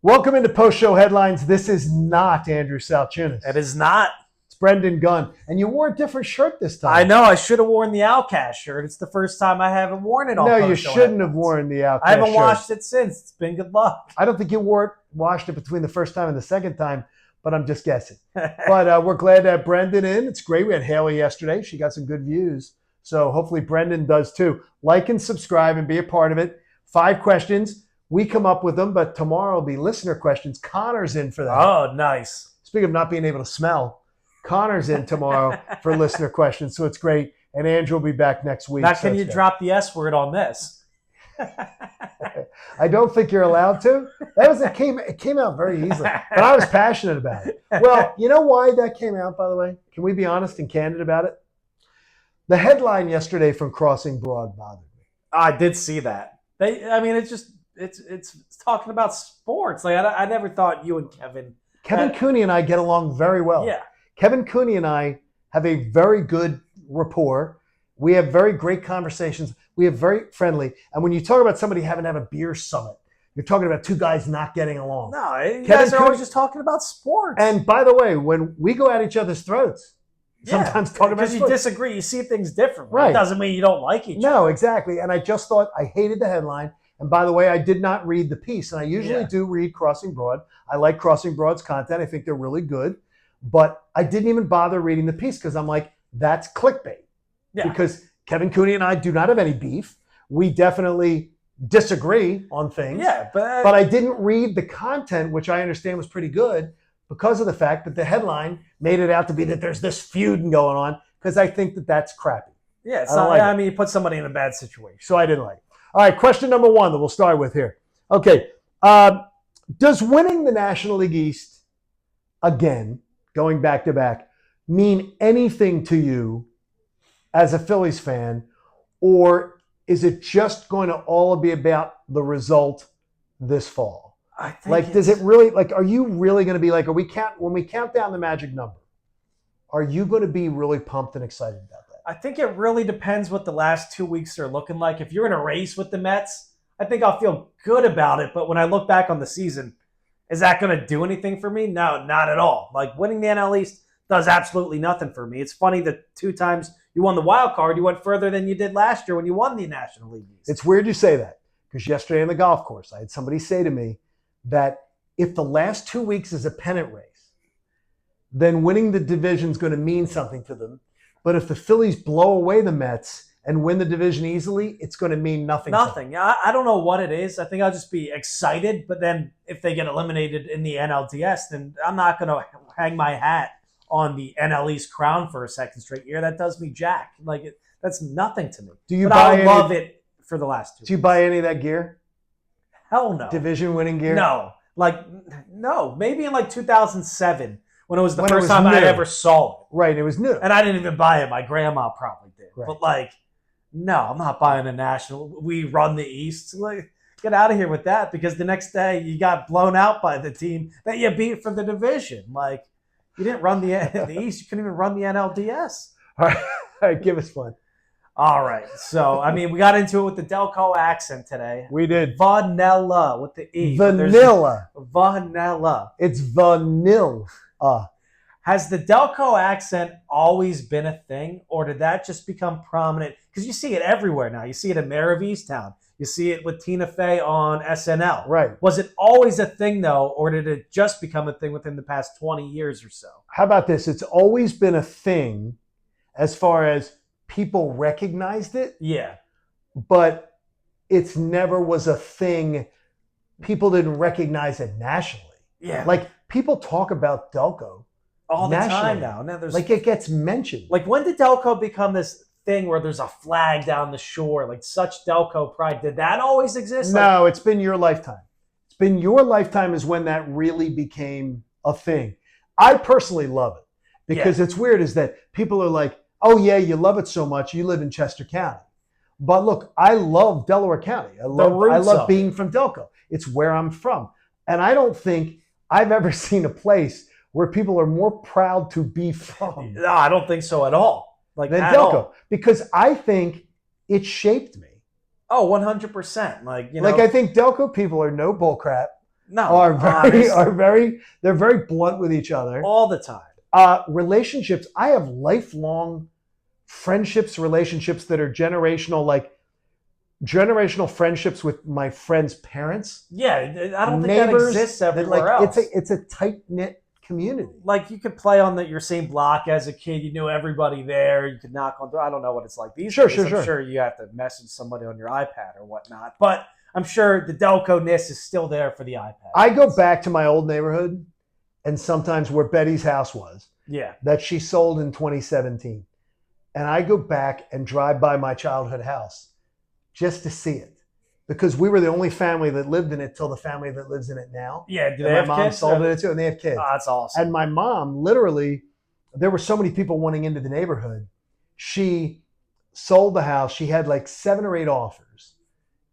Welcome into post-show headlines. This is not Andrew Salciunas. It is not. It's Brendan Gunn. And you wore a different shirt this time. I know. I should have worn the Outcast shirt. It's the first time I haven't worn it on No, you post-show shouldn't headlines. have worn the Outcast I haven't shirt. washed it since. It's been good luck. I don't think you washed it between the first time and the second time, but I'm just guessing. But we're glad to have Brendan in. It's great. We had Haley yesterday. She got some good views. So hopefully Brendan does too. Like and subscribe and be a part of it. 5 questions. We come up with them, but tomorrow will be listener questions. Connor's in for that. Oh, nice. Speaking of not being able to smell, Connor's in tomorrow for listener questions, so it's great. And Andrew will be back next week. Now, can you drop the S word on this? I don't think you're allowed to. It came out very easily, but I was passionate about it. Well, you know why that came out, by the way? Can we be honest and candid about it? The headline yesterday from Crossing Broad bothered me. I did see that. It's talking about sports. Like I never thought you and Kevin Cooney and I get along very well. Yeah. Kevin Cooney and I have a very good rapport. We have very great conversations. We have very friendly. And when you talk about somebody having to have a beer summit, you're talking about 2 guys not getting along. No, you guys are always just talking about sports. And by the way, when we go at each other's throats, sometimes talking about sports. Because you disagree, you see things differently. Right. It doesn't mean you don't like each other. No, exactly. And I just thought I hated the headline. And by the way, I did not read the piece. And I usually do read Crossing Broad. I like Crossing Broad's content. I think they're really good. But I didn't even bother reading the piece because I'm like, that's clickbait. Yeah. Because Kevin Cooney and I do not have any beef. We definitely disagree on things. Yeah, but I didn't read the content, which I understand was pretty good, because of the fact that the headline made it out to be that there's this feud going on, because I think that that's crappy. Yeah, it's not. I mean, you put somebody in a bad situation. So I didn't like it. All right, question number 1 that we'll start with here. Okay, does winning the National League East again, going back to back, mean anything to you as a Phillies fan, or is it just going to all be about the result this fall? I think does it really, are you really going to be like, when we count down the magic number, are you going to be really pumped and excited about that? I think it really depends what the last 2 weeks are looking like. If you're in a race with the Mets, I think I'll feel good about it. But when I look back on the season, is that going to do anything for me? No, not at all. Like, winning the NL East does absolutely nothing for me. It's funny that 2 times you won the wild card, you went further than you did last year when you won the National League East. It's weird you say that, because yesterday on the golf course, I had somebody say to me that if the last 2 weeks is a pennant race, then winning the division is going to mean something to them. But if the Phillies blow away the Mets and win the division easily, it's going to mean nothing. Nothing. I don't know what it is. I think I'll just be excited. But then if they get eliminated in the NLDS, then I'm not going to hang my hat on the NL East crown for a second straight year. That does me jack. That's nothing to me. I love it for the last 2 Do you buy any of that gear? Hell no. Division winning gear? No. No. Maybe in 2007. When it was the first time I ever saw it. Right, it was new. And I didn't even buy it. My grandma probably did. Right. But, no, I'm not buying a national. We run the East. Get out of here with that, because the next day you got blown out by the team that you beat for the division. You didn't run the East. You couldn't even run the NLDS. All right, give us one. All right. So, we got into it with the Delco accent today. We did. Vanilla with the E. Vanilla. Vanilla. It's vanilla. Has the Delco accent always been a thing, or did that just become prominent? Because you see it everywhere now. You see it in Mayor of Easttown. You see it with Tina Fey on SNL. Right. Was it always a thing, though, or did it just become a thing within the past 20 years or so? How about this? It's always been a thing as far as people recognized it. Yeah. But it's never was a thing. People didn't recognize it nationally. Yeah. People talk about Delco all the nationally. time now. There's it gets mentioned. When did Delco become this thing where there's a flag down the shore, such Delco pride? Did that always exist? No, it's been your lifetime. It's been your lifetime is when that really became a thing. I personally love it because it's weird is that people are like, oh yeah, you love it so much. You live in Chester County. But look, I love Delaware County. I love being from Delco. It's where I'm from. And I don't think I've ever seen a place where people are more proud to be from. No, I don't think so at all. Than Delco. Because I think it shaped me. Oh, 100%. I think Delco people are no bullcrap. No, they're very blunt with each other. all the time. Relationships, I have lifelong relationships that are generational, like generational friendships with my friends' parents. Yeah, I don't think that exists everywhere else. It's a tight-knit community. Like you could play on your same block as a kid. You knew everybody there. You could knock on door. I don't know what it's like these days. I'm sure you have to message somebody on your iPad or whatnot. But I'm sure the Delco-ness is still there for the iPad. I go back to my old neighborhood and sometimes where Betty's house was. Yeah. That she sold in 2017. And I go back and drive by my childhood house just to see it. Because we were the only family that lived in it till the family that lives in it now. Yeah, do they have kids? My mom sold it too, and they have kids. Oh, that's awesome. And my mom, literally, there were so many people wanting into the neighborhood. She sold the house. She had like 7 or 8 offers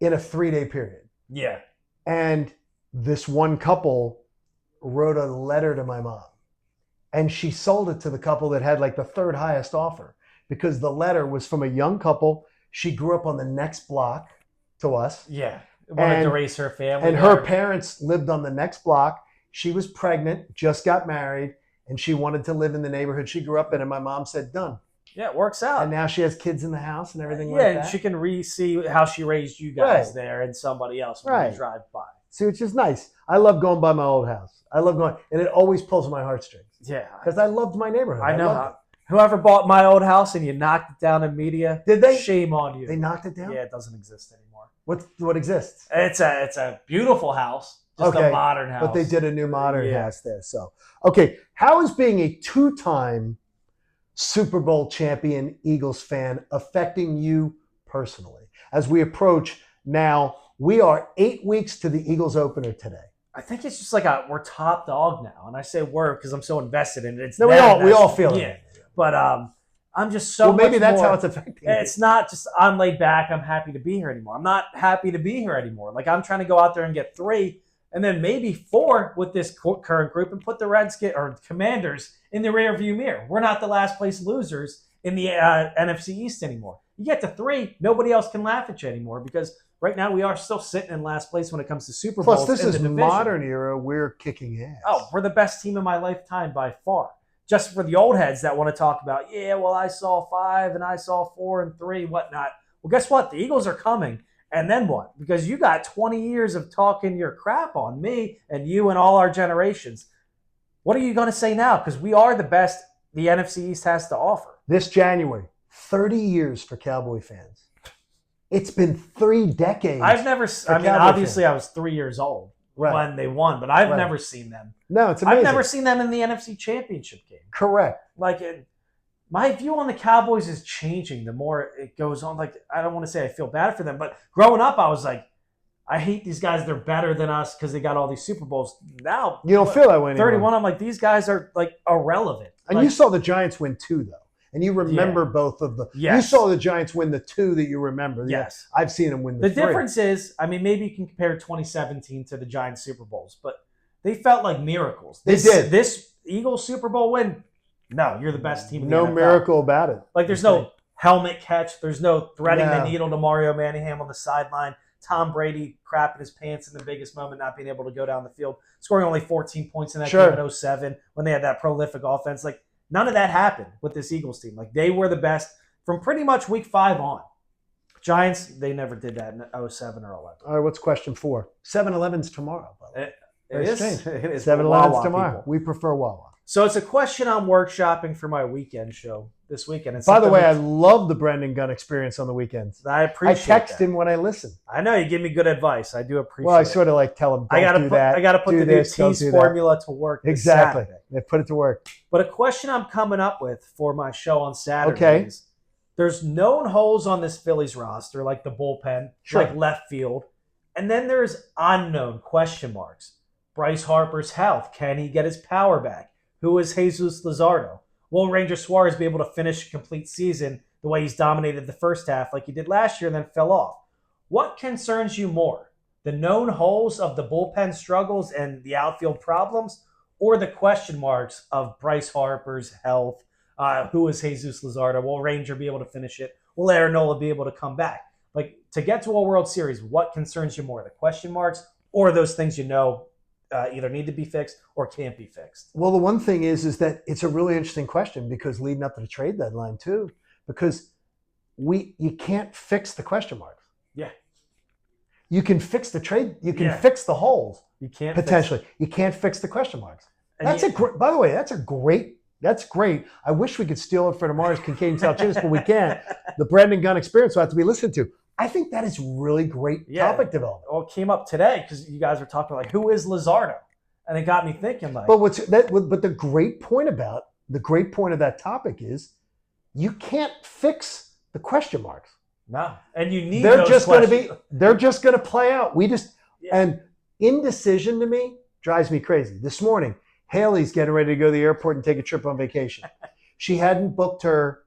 in a 3-day period. Yeah. And this one couple wrote a letter to my mom. And she sold it to the couple that had like the 3rd highest offer. Because the letter was from a young couple. She grew up on the next block to us. Yeah. Wanted to raise her family. And her parents lived on the next block. She was pregnant, just got married, and she wanted to live in the neighborhood she grew up in. And my mom said, done. Yeah, it works out. And now she has kids in the house and everything like that. Yeah, and she can re-see how she raised you guys there and somebody else when you drive by. See, which is nice. I love going by my old house. I love going, and it always pulls my heartstrings. Yeah. Because I loved my neighborhood. I know. Whoever bought my old house and you knocked it down in media, did they? Shame on you. They knocked it down? Yeah, it doesn't exist anymore. What exists? It's a beautiful house, just a modern house. But they did a new modern house there. So, okay, how is being a 2-time Super Bowl champion Eagles fan affecting you personally? As we approach now, we are 8 weeks to the Eagles opener today. I think it's just like we're top dog now, and I say we're because I'm so invested in it. We all feel it. Yeah. But I'm just so. Well, maybe that's more, how it's affecting. It's not just I'm laid back. I'm happy to be here anymore. I'm not happy to be here anymore. Like I'm trying to go out there and get 3, and then maybe 4 with this current group, and put the Commanders in the rearview mirror. We're not the last place losers in the NFC East anymore. You get to 3, nobody else can laugh at you anymore because right now we are still sitting in last place when it comes to Super Bowls. Plus, this is modern era. We're kicking ass. Oh, we're the best team in my lifetime by far. Just for the old heads that want to talk about, I saw 5 and I saw 4 and 3, whatnot. Well, guess what? The Eagles are coming. And then what? Because you got 20 years of talking your crap on me and you and all our generations. What are you going to say now? Because we are the best the NFC East has to offer. This January, 30 years for Cowboy fans. It's been 3 decades. Obviously I was 3 years old. When they won, but I've never seen them. No, it's amazing. I've never seen them in the NFC Championship game. Correct. My view on the Cowboys is changing the more it goes on. Like, I don't want to say I feel bad for them, but growing up, I was like, I hate these guys. They're better than us because they got all these Super Bowls. Now, you don't feel that way anymore. 31, I'm like, these guys are like irrelevant. And you saw the Giants win 2, though. And you remember both of the. Yes. You saw the Giants win the 2 that you remember. Yes. I've seen them win the 3. The difference is, maybe you can compare 2017 to the Giants Super Bowls, but they felt like miracles. They did. This Eagles Super Bowl win, no, you're the best team in the NFL. No miracle about it. Like, there's no helmet catch. There's no threading the needle to Mario Manningham on the sideline. Tom Brady crapping his pants in the biggest moment, not being able to go down the field, scoring only 14 points in that game in 07 when they had that prolific offense. Like, none of that happened with this Eagles team. Like, they were the best from pretty much week 5 on. Giants, they never did that in 07 or 11. All right, what's question 4? 7-Eleven's tomorrow. It is 7-Eleven's tomorrow. People. We prefer Wawa. So it's a question I'm workshopping for my weekend show this weekend. By the way, I love the Brendan Gunn experience on the weekends. I appreciate I text him when I listen. I know, you give me good advice. I do appreciate it. Well, I sort of like tell him, I got to put the new T's formula to work Exactly. They put it to work. But a question I'm coming up with for my show on Saturday is, there's known holes on this Phillies roster, like the bullpen, like left field. And then there's unknown question marks. Bryce Harper's health. Can he get his power back? Who is Jesus Luzardo? Will Ranger Suarez be able to finish a complete season the way he's dominated the first half like he did last year and then fell off? What concerns you more? The known holes of the bullpen struggles and the outfield problems, or the question marks of Bryce Harper's health? Who is Jesus Luzardo? Will Ranger be able to finish it? Will Aaron Nola be able to come back? Like, to get to a World Series, what concerns you more? The question marks or those things you know either need to be fixed or can't be fixed? Well, the one thing is that it's a really interesting question because leading up to the trade deadline too, because you can't fix the question marks. Yeah. You can fix the trade. You can Yeah. fix the holes. You can't potentially. You can't fix the question marks. And That's by the way, that's great. I wish we could steal it for tomorrow's Kincade and Salciunas, but we can't. The Brendan Gunn experience will have to be listened to. I think that is really great topic development. Well, it came up today because you guys were talking like, who is Luzardo? And it got me thinking like. But but the great point of that topic is you can't fix the question marks. No, and you need. They're just going to play out. And indecision to me drives me crazy. This morning, Haley's getting ready to go to the airport and take a trip on vacation. She hadn't booked her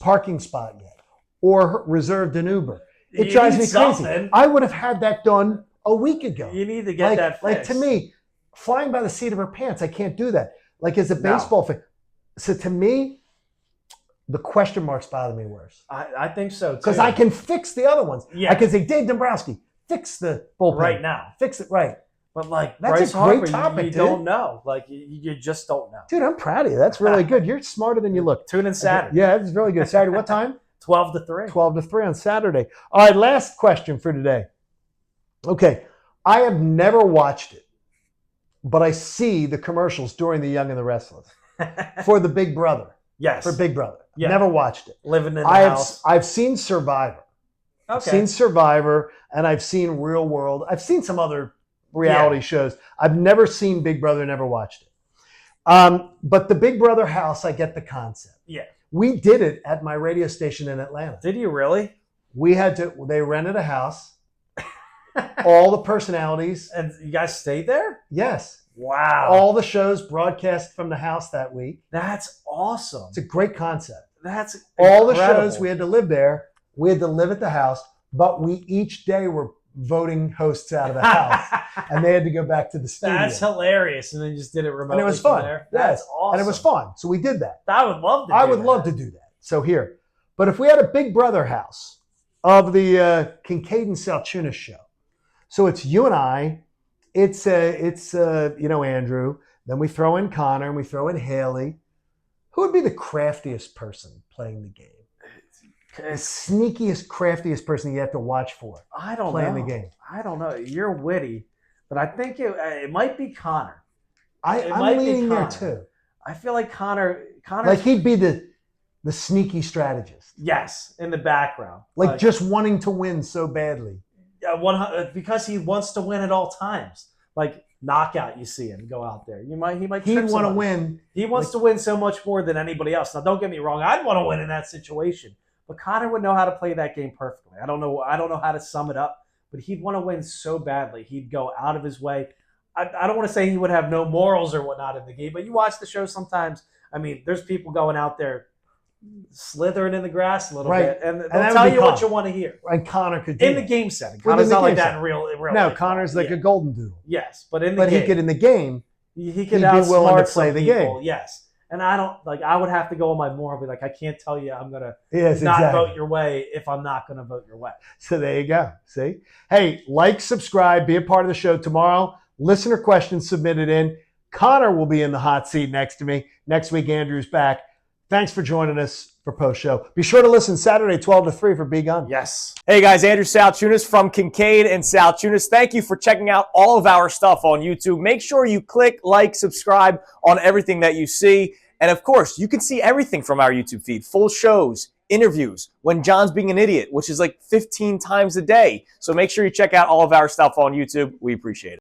parking spot yet or reserved an Uber. It drives me crazy. I would have had that done a week ago. You need to get that fixed. Like to me, flying by the seat of her pants, I can't do that. Like as a baseball fan. So to me, the question marks bother me worse. I think so too. Because I can fix the other ones. Yeah. I can say, Dave Dombrowski, fix the bullpen. Right now. Fix it right. But like that's Bryce a great Harper, topic, you don't know. Like you just don't know. Dude, I'm proud of you. That's really good. You're smarter than you look. Tune in Saturday. Yeah, it's really good. Saturday, what time? 12 to 3. 12 to 3 on Saturday. All right, last question for today. Okay, I have never watched it, but I see the commercials during The Young and the Restless for the Big Brother. Yes. For Big Brother. Yeah. Never watched it. Living in the house. I've seen Survivor. Okay. I've seen Survivor, and I've seen Real World. I've seen some other reality shows. I've never seen Big Brother, never watched it. But the Big Brother house, I get the concept. Yeah. We did it at my radio station in Atlanta. Did you really? They rented a house, all the personalities. And you guys stayed there? Yes. Wow. All the shows broadcast from the house that week. That's awesome. It's a great concept. That's all incredible. The shows, we had to live there. We had to live at the house, but we each day were voting hosts out of the house, and they had to go back to the studio. That's hilarious, and they just did it remotely. And it was fun. There. That's awesome. And it was fun, so we did that. I would love to. I would love to do that. So here, but if we had a Big Brother house of the Kincade and Salciunas show, so it's you and I, it's Andrew. Then we throw in Connor and we throw in Haley. Who would be the craftiest person playing the game? The sneakiest, craftiest person you have to watch for. I don't know. Playing the game. I don't know. You're witty, but I think it might be Connor. I'm leaning there too. I feel like Connor. Like he'd be the sneaky strategist. Yes, in the background. Like just wanting to win so badly. Yeah, because he wants to win at all times. Like knockout, you see him go out there. He might. He'd want to win. He wants to win so much more than anybody else. Now, don't get me wrong. I'd want to win in that situation. But Connor would know how to play that game perfectly. I don't know how to sum it up, but he'd want to win so badly. He'd go out of his way. I don't want to say he would have no morals or whatnot in the game, but you watch the show sometimes. I mean, there's people going out there slithering in the grass a little bit, and they'll tell you what you want to hear. And Connor could do in the game setting. Connor's not like that in real No, life. Connor's like a golden doodle. Yes, but in the game. He could in the game. He could be willing to play the people. game. Yes. And I don't like. I would have to go on my moral. Be like, I can't tell you I'm gonna not vote your way if I'm not gonna vote your way. So there you go. See, hey, like, subscribe, be a part of the show tomorrow. Listener questions submitted in. Connor will be in the hot seat next to me next week. Andrew's back. Thanks for joining us for post show. Be sure to listen Saturday 12 to 3 for Big Gun. Yes. Hey guys, Andrew Salciunas from Kincade and Salciunas. Thank you for checking out all of our stuff on YouTube. Make sure you click, like, subscribe on everything that you see. And of course, you can see everything from our YouTube feed. Full shows, interviews, when John's being an idiot, which is like 15 times a day. So make sure you check out all of our stuff on YouTube. We appreciate it.